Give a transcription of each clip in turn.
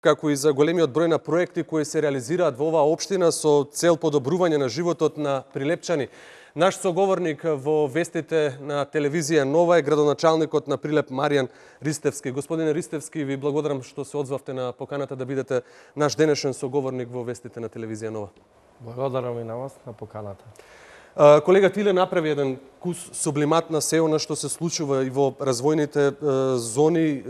како и за големиот број на проекти кои се реализираат во оваа општина со цел подобрување на животот на прилепчани. Наш соговорник во вестите на телевизија Нова е градоначалникот на Прилеп Маријан Ристевски. Господине Ристевски, ви благодарам што се одзвавте на поканата да бидете наш денешен соговорник во вестите на телевизија Нова. Благодарам и на вас на поканата. Колега Тиле направи еден кус сублимат на се она што се случува и во развојните зони,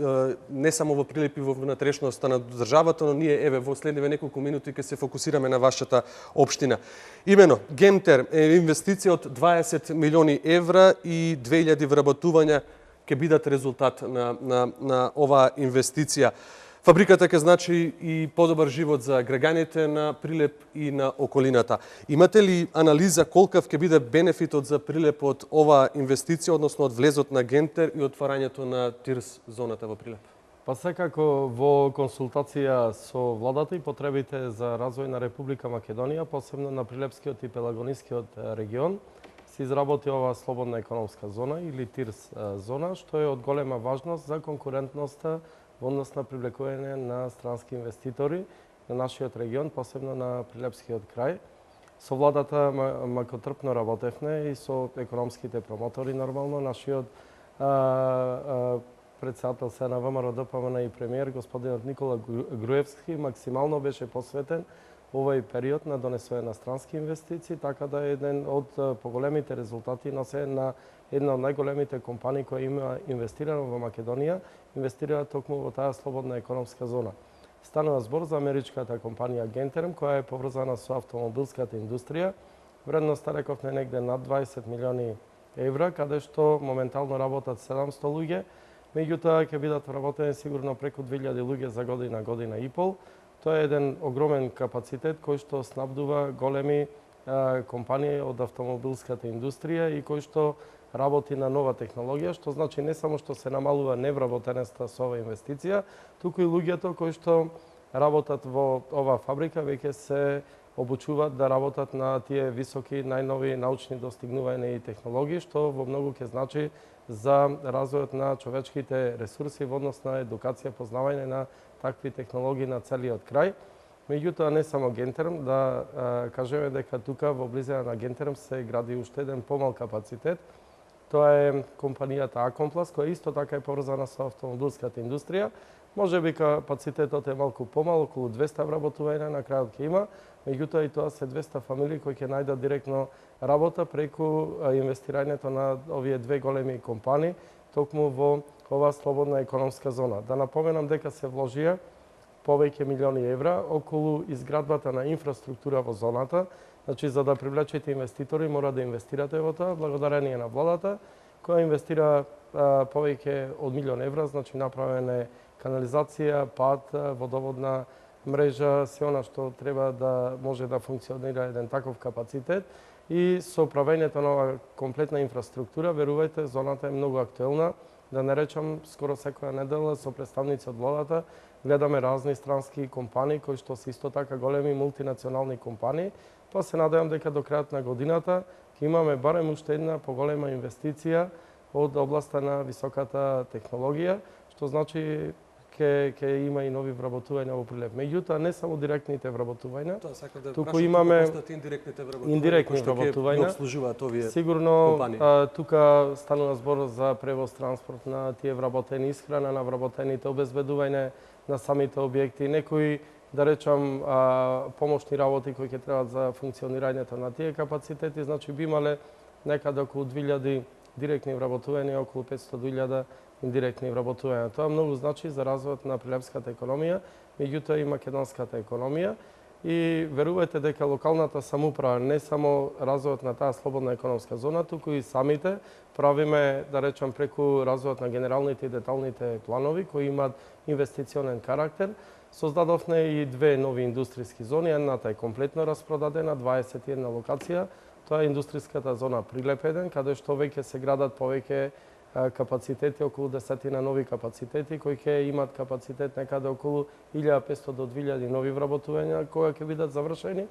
не само во Прилеп и во внатрешноста на државата, но ние еве во следниве неколку минути ќе се фокусираме на вашата општина. Имено, Гемтер е инвестиција од 20 милиони евра и 2000 вработувања ќе бидат резултат на оваа инвестиција. Фабриката ќе значи и подобар живот за граѓаните на Прилеп и на околината. Имате ли анализа колкав ќе биде бенефитот за Прилеп од оваа инвестиција, односно од влезот на Гемтер и отварањето на ТИРС зоната во Прилеп? Па секако во консултација со владата и потребите за развој на Република Македонија, посебно на Прилепскиот и Пелагонискиот регион, се изработи оваа слободна економска зона или ТИРС зона, што е од голема важност за конкурентноста во однос на привлекување на странски инвеститори на нашиот регион, посебно на Прилепскиот крај. Со владата макотрпно работевме и со економските промотори нормално. Нашиот председател се на ВМРО ДПМН и премиер господинот Никола Груевски максимално беше посветен овој период на донесување на странски инвестиции, така да е еден од поголемите резултати носен на една од најголемите компании која има инвестирано во Македонија, инвестира токму во таа слободна економска зона. Станува збор за америчката компанија Гентерм, која е поврзана со автомобилската индустрија. Вредноста рековме негде над 20 милиони евра, каде што моментално работат 700 луѓе, меѓутоа ќе бидат вработени сигурно преку 2000 луѓе за година, година и пол. Тоа е еден огромен капацитет кој што снабдува големи компании од автомобилската индустрија и кој што работи на нова технологија, што значи не само што се намалува невработеноста со оваа инвестиција, туку и луѓето кои што работат во оваа фабрика веќе се обучуваат да работат на тие високи најнови научни достигнувања и технологии, што во многу ќе значи за развојот на човечките ресурси во однос на едукација, познавање на такви технологии на целиот крај. Меѓутоа не само Гентерм, да кажеме дека тука во близина на Гентерм се гради уште еден помал капацитет. Тоа е компанијата Акомплас, која исто така е поврзана со автомобилската индустрија. Може би капацитетот е малку помал, околу 200 вработувања на крајот ќе има, меѓутоа и тоа се 200 фамилии кои ќе најдат директно работа преку инвестирањето на овие две големи компании токму во оваа слободна економска зона. Да напоменам дека се вложија повеќе милиони евра околу изградбата на инфраструктура во зоната. Значи, за да привлечете инвеститори, мора да инвестирате во тоа, благодарение на владата, која инвестира повеќе од милион евра, значи направена е канализација, пат, водоводна мрежа, се она што треба да може да функционира еден таков капацитет. И со правењето на оваа комплетна инфраструктура, верувајте, зоната е многу актуелна. Да не речам, скоро секоја недела со представници од владата гледаме разни странски компании кои што се исто така големи мултинационални компании. Па се надевам дека до крајот на годината ќе имаме барем уште една поголема инвестиција од областа на високата технологија, што значи ќе има и нови вработувања во Прилеп. Меѓутоа не само директните вработувања, туку имаме индиректни вработувања. Сигурно тука станува збор за превоз, транспорт на тие вработени, исхрана на вработените, обезбедување на самите објекти, некои да речам помошни работи кои ќе требаат за функционирањето на тие капацитети, значи би имале некаде околу 2000 директни вработувања и околу 500.000 индиректни вработувања. Тоа многу значи за развојот на прилепската економија, меѓутоа и македонската економија. И верувајте дека локалната самоуправа, не само развојот на таа слободна економска зона, туку и самите правиме, да речам, преку развојот на генералните и деталните планови кои имаат инвестиционен карактер. Создадовме и две нови индустријски зони, едната е комплетно распродадена, 21 локација. Тоа е индустријската зона Прилеп 1, каде што веќе се градат повеќе капацитети, околу 10 нови капацитети, кои ќе имат капацитет некаде околу 1500 до 2000 нови вработувања, кои ќе бидат завршени.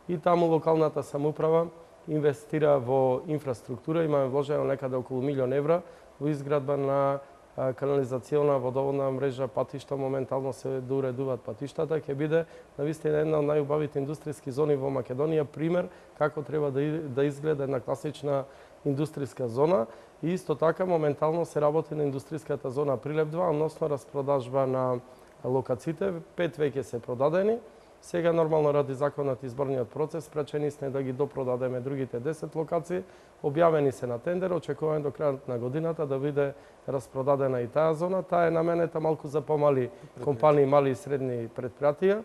И таму локалната самоуправа инвестира во инфраструктура. Имаме вложено некаде околу 1 милион евра во изградба на канализациона, водоводна мрежа, патишта, моментално се доуредуваат патиштата, ќе биде навистина една од најубавите индустријски зони во Македонија, пример како треба да изгледа една класична индустријска зона. И исто така моментално се работи на индустријската зона Прилеп 2, односно распродажба на локациите. 5 веќе се продадени. Сега нормално ради законот изборниот процес пречени сме да ги допродадеме другите 10 локации. Објавени се на тендер, очекуваме до крајот на годината да биде распродадена и таа зона. Таа е наменета малку за помали компании, мали и средни предпријатија.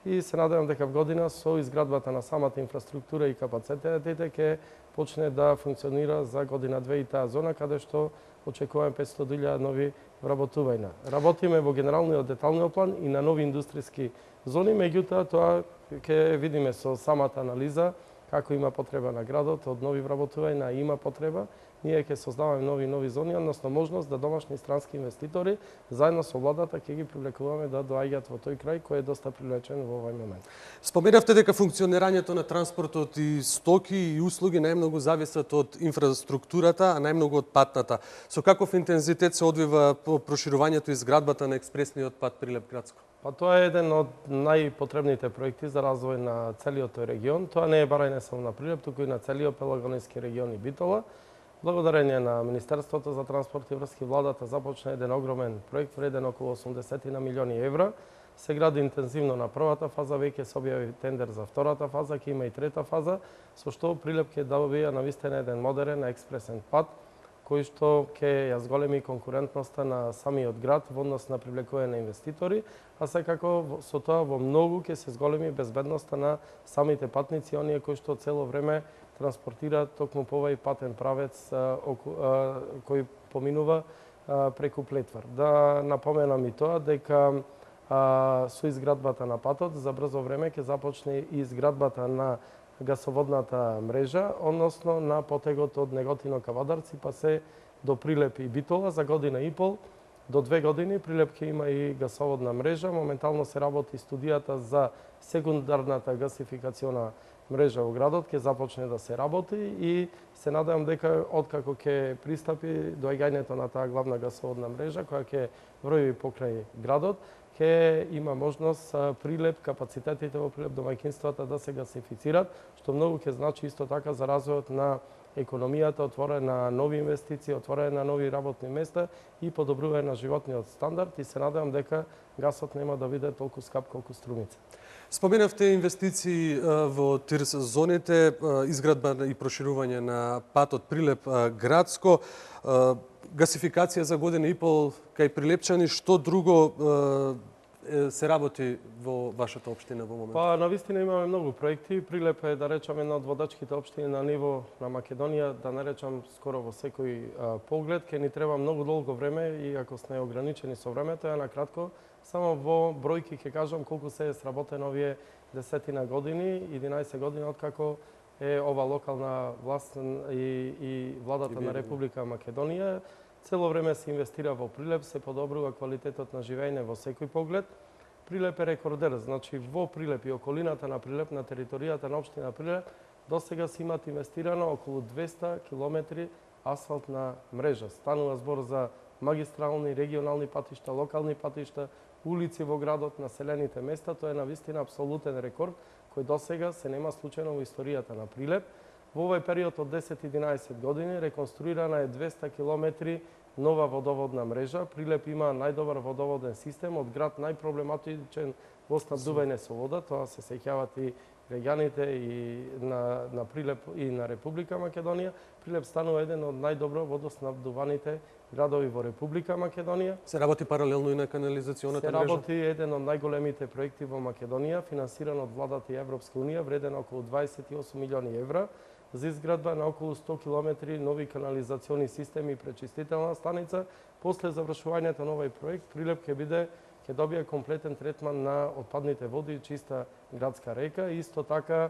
И се надевам дека в година со изградбата на самата инфраструктура и капацитетите ќе почне да функционира за година 2 и таа зона, каде што очекуваме 500.000 нови вработувања. Работиме во генералниот деталниот план и на нови индустријски зони, меѓутоа тоа ќе видиме со самата анализа како има потреба на градот од нови вработувања, има потреба. Ние ќе создаваме нови зони, односно можност да домашни странски инвеститори заедно со владата ќе ги привлекуваме да доаѓаат во тој крај кој е доста привлечен во овој момент. Споменавте дека функционирањето на транспортот и стоки и услуги најмногу зависат од инфраструктурата, а најмногу од патната. Со каков интензитет се одвива проширувањето и изградбата на експресниот пат Прилеп-Градско? Па тоа е еден од најпотребните проекти за развој на целиот тој регион. Тоа не е барај не само на Прилеп, туку и на целиот Пелагонски регион и Битола. Благодарение на Министерството за транспорт и врски, владата започна еден огромен проект вреден околу 80 милиони евра. Се гради интензивно на првата фаза, веќе се објави тендер за втората фаза, ќе има и трета фаза, со што Прилеп ќе добија навистина еден модерен експресен пат, кој што ќе ја зголеми конкурентноста на самиот град во однос на привлекување на инвеститори, а секако со тоа во многу ќе се зголеми безбедноста на самите патници, оние кои што цело време транспортираат токму по овој патен правец кој поминува преку Плетвар. Да напоменам и тоа дека со изградбата на патот за брзо време ќе започне и изградбата на гасоводната мрежа, односно на потегот од Неготино ка Вадарци, па се до Прилеп и Битола за година и пол. До 2 години Прилеп ќе има и гасоводна мрежа. Моментално се работи студијата за секундарната гасификациона мрежа во градот, ќе започне да се работи и се надевам дека откако ќе пристапи доаѓањето на таа главна гасоводна мрежа, која ќе вроји покрај градот, ќе има можност Прилеп, капацитетите во Прилеп, домаќинствата да се гасифицират, што многу ќе значи исто така за развојот на економијата, отворање на нови инвестиции, отворање на нови работни места и подобрување на животниот стандард и се надевам дека гасот нема да биде толку скап колку струмица. Споменавте инвестиции во ТИРС зоните, изградба и проширување на патот Прилеп-Градско, гасификација за година и пол кај прилепчани, што друго се работи во вашата општина во моментот? Па, навистина имаме многу проекти. Прилеп е, да речам, една од водачките општини на ниво на Македонија, да не речам скоро во секој поглед. Ке ни треба многу долго време и ако сме ограничени со времето, ја накратко, само во бројки ќе кажам колку се е сработено овие 10 години, 11 години откако е ова локална власт и владата на Република Македонија. Цело време се инвестира во Прилеп, се подобрува квалитетот на живење во секој поглед. Прилеп е рекордер, значи во Прилеп и околината на Прилеп, на територијата на општина Прилеп, досега се имат инвестирано околу 200 километри асфалтна мрежа. Станува збор за магистрални, регионални патишта, локални патишта, улици во градот, населените места. Тоа е навистина апсолутен рекорд кој досега се нема случајно во историјата на Прилеп. Во овој период од 10-11 години реконструирана е 200 километри нова водоводна мрежа. Прилеп има најдобар водоводен систем, од град најпроблематичен во снабдување со вода. Тоа се сеќават и граѓаните и на Прилеп и на Република Македонија. Прилеп станува еден од најдобро водоснабдуваните градови во Република Македонија. Се работи паралелно и на канализационата мрежа? Се работи еден од најголемите проекти во Македонија, финансиран од владата и Европска унија, вреден околу 28 милиони евра, за изградба на околу 100 километри нови канализациони системи и пречистителна станица. После завршувањето на овој проект, Прилеп ќе добија комплетен третман на отпадните води и чиста градска река. Исто така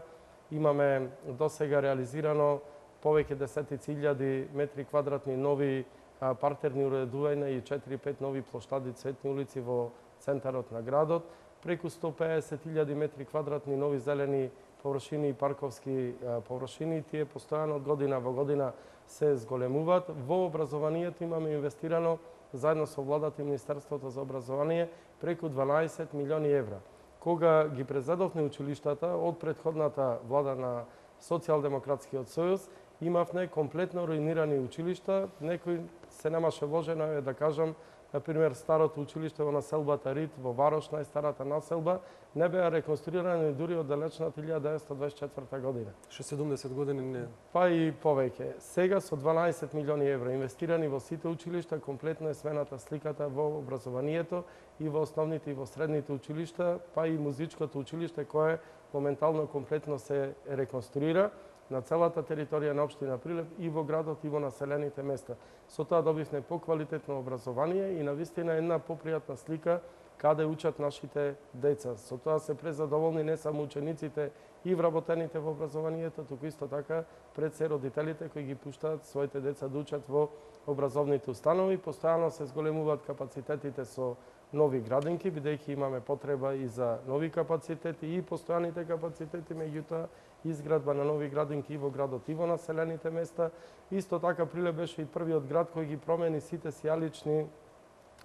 имаме досега реализирано повеќе десетици илјади метри квадратни нови партерни уредувања и 4-5 нови плоштади, цветни улици во центарот на градот, преку 150.000 метри квадратни нови зелени површини и парковски површини. Тие постојано од година во година се зголемуваат. Во образованието имаме инвестирано заедно со владата и Министерството за образование, преку 12 милиони евра. Кога ги презедовме училиштата од претходната влада на Социјалдемократскиот сојуз, имавме комплетно руинирани училишта, некои се немаше вложено, да кажам, например, старото училиште во населбата Рид, во Варош, најстарата населба, не беа реконструирани дури од далечната 1924 година. 70 години не. Па и повеќе. Сега со 12 милиони евра инвестирани во сите училишта, комплетно е смената сликата во образованието и во основните и во средните училишта, па и музичкото училиште кое моментално комплетно се реконструира на целата територија на општина Прилеп и во градот и во населените места. Со тоа добивме поквалитетно образование и навистина една попријатна слика каде учат нашите деца. Со тоа се презадоволни не само учениците и вработените во образованието, туку исто така пред се родителите кои ги пуштаат своите деца да учат во образовните установи. Постојано се зголемуваат капацитетите со нови градинки, бидејќи имаме потреба и за нови капацитети и постојаните капацитети, меѓутоа изградба на нови градинки и во градот и во населените места. Исто така Прилеп беше и првиот град кој ги промени сите сијалични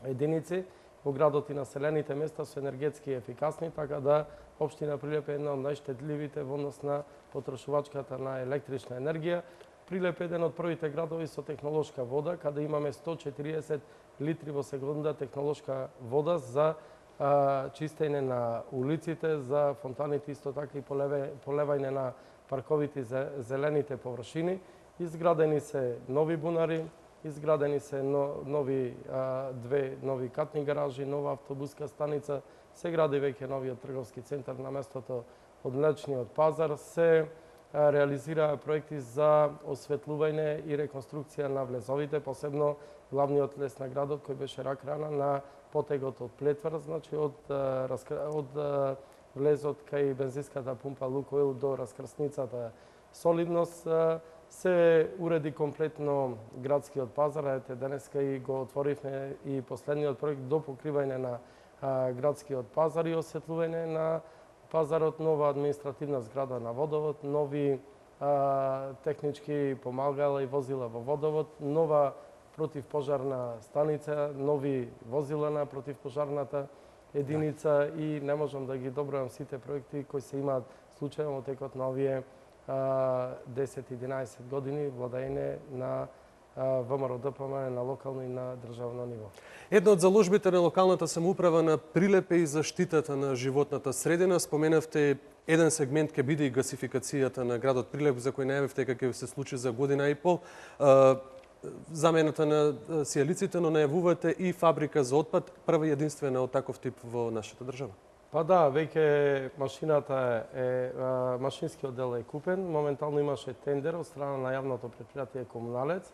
единици во градот и населените места со енергетски ефикасни, така да општина Прилеп е една од најштедливите во однос на потрошувачката на електрична енергија. Прилеп е еден од првите градови со технолошка вода, каде имаме 140 литри во секунда технолошка вода за чистење на улиците, за фонтаните, исто така и полевање на парковите зелените површини. Изградени се нови бунари, изградени се две нови катни гаражи, нова автобуска станица, се гради веќе новиот трговски центар на местото од млечниот пазар, се реализираа проекти за осветлување и реконструкција на влезовите, посебно главниот лес на градот кој беше рак рана на потегот од Плетвар, значи од влезот кај бензинската пумпа Лукойл до раскрсницата Солидност, се уреди комплетно градскиот пазар. Ете, денеска и го отворивме и последниот проект до покривање на градскиот пазар и осветлување на пазарот, нова административна зграда на водовод, нови технички помагала и возила во водовод, нова противпожарна станица, нови возила на противпожарната единица и не можам да ги добројам сите проекти кои се имаат случајно во текот на овие 10-11 години владење на ВМРО ДПМН на локално и на државно ниво. Една од заложбите на локалната самоуправа на Прилеп е и заштитата на животната средина. Споменавте еден сегмент ќе биде и гасификацијата на градот Прилеп, за кој најавивте дека ќе се случи за година и пол. Замената на сијалиците, но најавувате и фабрика за отпад, прва и единствена од таков тип во нашата држава. Па да, веќе машинскиот дел е купен. Моментално имаше тендер од страна на јавното претпријатие Комуналец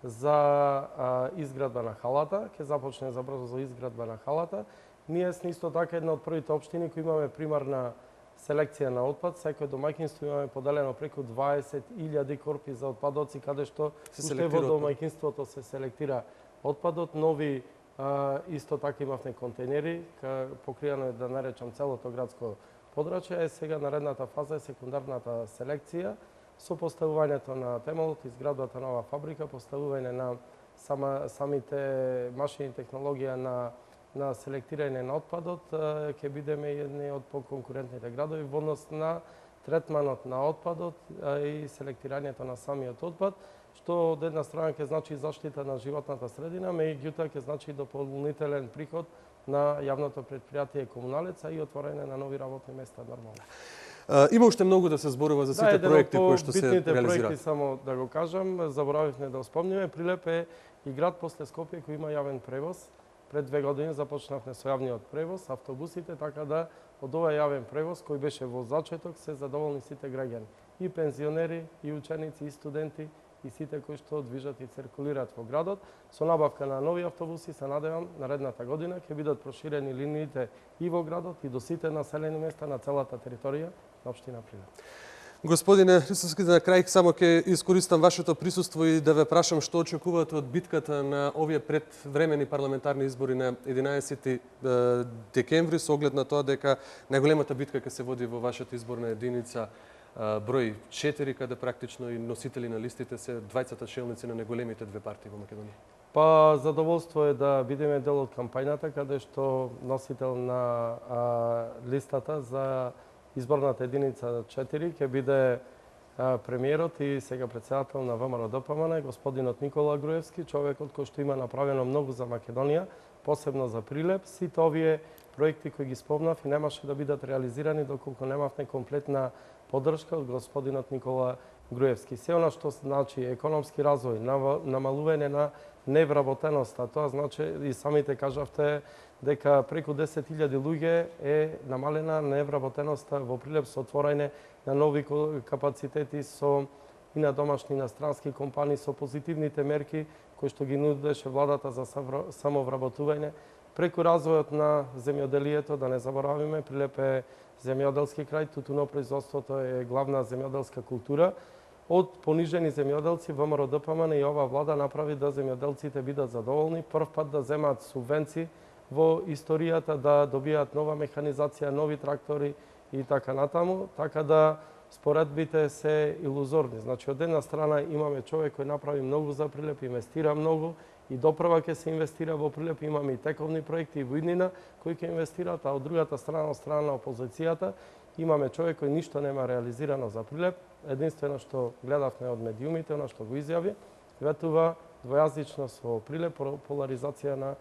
за изградба на халата. Ќе започне забрзо за изградба на халата. Ние сме исто така една од првите општини кои имаме примарна селекција на отпад. Секој домаќинство имаме поделено преку 20.000 корпи за отпадоци, каде што уште во домаќинството се селектира отпадот. Нови исто така имавме контейнери, покријано е, да наречам, целото градско подрачје. Сега наредната фаза е секундарната селекција со поставувањето на темелот, изградбата на оваа фабрика, поставување на самите машини технологија на селектирање на отпадот, ќе бидеме едни од поконкурентните градови во однос на третманот на отпадот и селектирањето на самиот отпад, што од една страна ќе значи заштита на животната средина, меѓутоа ќе значи дополнителен приход на јавното претпријатие Комуналеца и отворање на нови работни места нормално. Има уште многу да се зборува за сите проекти кои што се реализираат. Битните проекти, само да го кажам, заборавивме да спомниме, Прилеп е и град после Скопје кој има јавен превоз. Пред 2 години започнавме со јавниот превоз, автобусите, така да од овој јавен превоз кој беше во зачеток се задоволни сите граѓани, и пензионери, и ученици, и студенти, и сите кои што движат и циркулираат во градот. Со набавка на нови автобуси се надевам наредната година ќе бидат проширени линиите и во градот и до сите населени места на целата територија на општина Прилеп. Господине Ристовски, на крај само ќе искористам вашето присуство и да ве прашам што очекувате од битката на овие предвремени парламентарни избори на 11 декември, со оглед на тоа дека најголемата битка ќе се води во вашата изборна единица број 4, каде практично и носители на листите се двајцата челници на најголемите две партии во Македонија. Па, задоволство е да бидеме дел од кампањата, каде што носител на листата за изборната единица 4 ќе биде премиерот и сега председател на ВМРО ДПМН, господинот Никола Груевски, човекот кој што има направено многу за Македонија, посебно за Прилеп. Сите овие проекти кои ги спомнав и немаше да бидат реализирани доколку немавме комплетна поддршка од господинот Никола Груевски. Се она што значи економски развој, намалување на невработеноста, тоа значи и самите кажавте дека преку 10.000 луѓе е намалена невработеноста во Прилеп со отворање на нови капацитети со и на домашни и на странски компании со позитивните мерки кои што ги нудеше владата за самовработување, преку развојот на земјоделието, да не заборавиме, Прилеп е земјоделски крај, тутунопроизводството е главна земјоделска култура. Од понижени земјоделци ВМРО ДПМН и ова влада направи да земјоделците бидат задоволни, прв пат да земаат субвенции во историјата, да добијат нова механизација, нови трактори и така натаму, така да споредбите се илузорни. Значи, од една страна имаме човек кој направи многу за Прилеп, инвестира многу и допрва ќе се инвестира во Прилеп, имаме и тековни проекти и во иднина кои ќе инвестираат, а од другата страна, од страна на опозицијата, имаме човек кој ништо нема реализирано за Прилеп. Единствено што гледавме од медиумите, она што го изјави, ветува двојазичност во Прилеп, поларизација на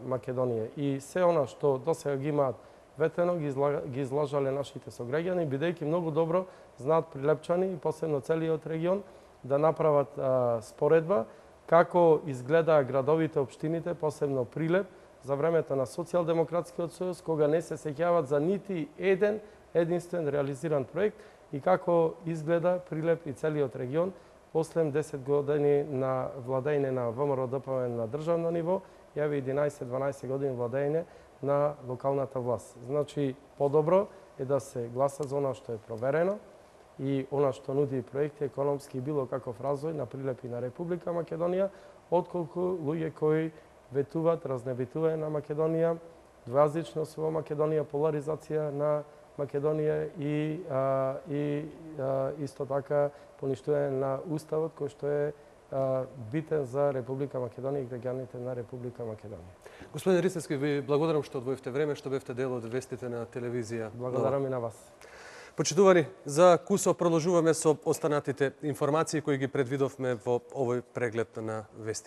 Македонија. И се она што досега ги имаат ветено, ги излажале нашите сограѓани, бидејќи многу добро знаат прилепчани и посебно целиот регион да направат споредба како изгледаа градовите, општините, посебно Прилеп, за времето на Социјалдемократскиот сојуз, кога не се сеќаваат за нити единствен реализиран проект и како изгледа Прилеп и целиот регион после 10 години на владење на ВМРО ДПМН на државно ниво, јави 11-12 години владење на локалната власт. Значи, подобро е да се гласа за она што е проверено и она што нуди проекти економски и било каков развој на Прилеп и на Република Македонија, отколку луѓе кои ветуваат разнебитување на Македонија, двојазичност во Македонија, поларизација на Македонија и исто така поништување на уставот кој што е битен за Република Македонија и граѓаните на Република Македонија. Господин Ристевски, ви благодарам што одвоивте време, што бевте дел од вестите на телевизија. Благодарам и на вас. Почитувани, за кусо продолжуваме со останатите информации кои ги предвидовме во овој преглед на вестите.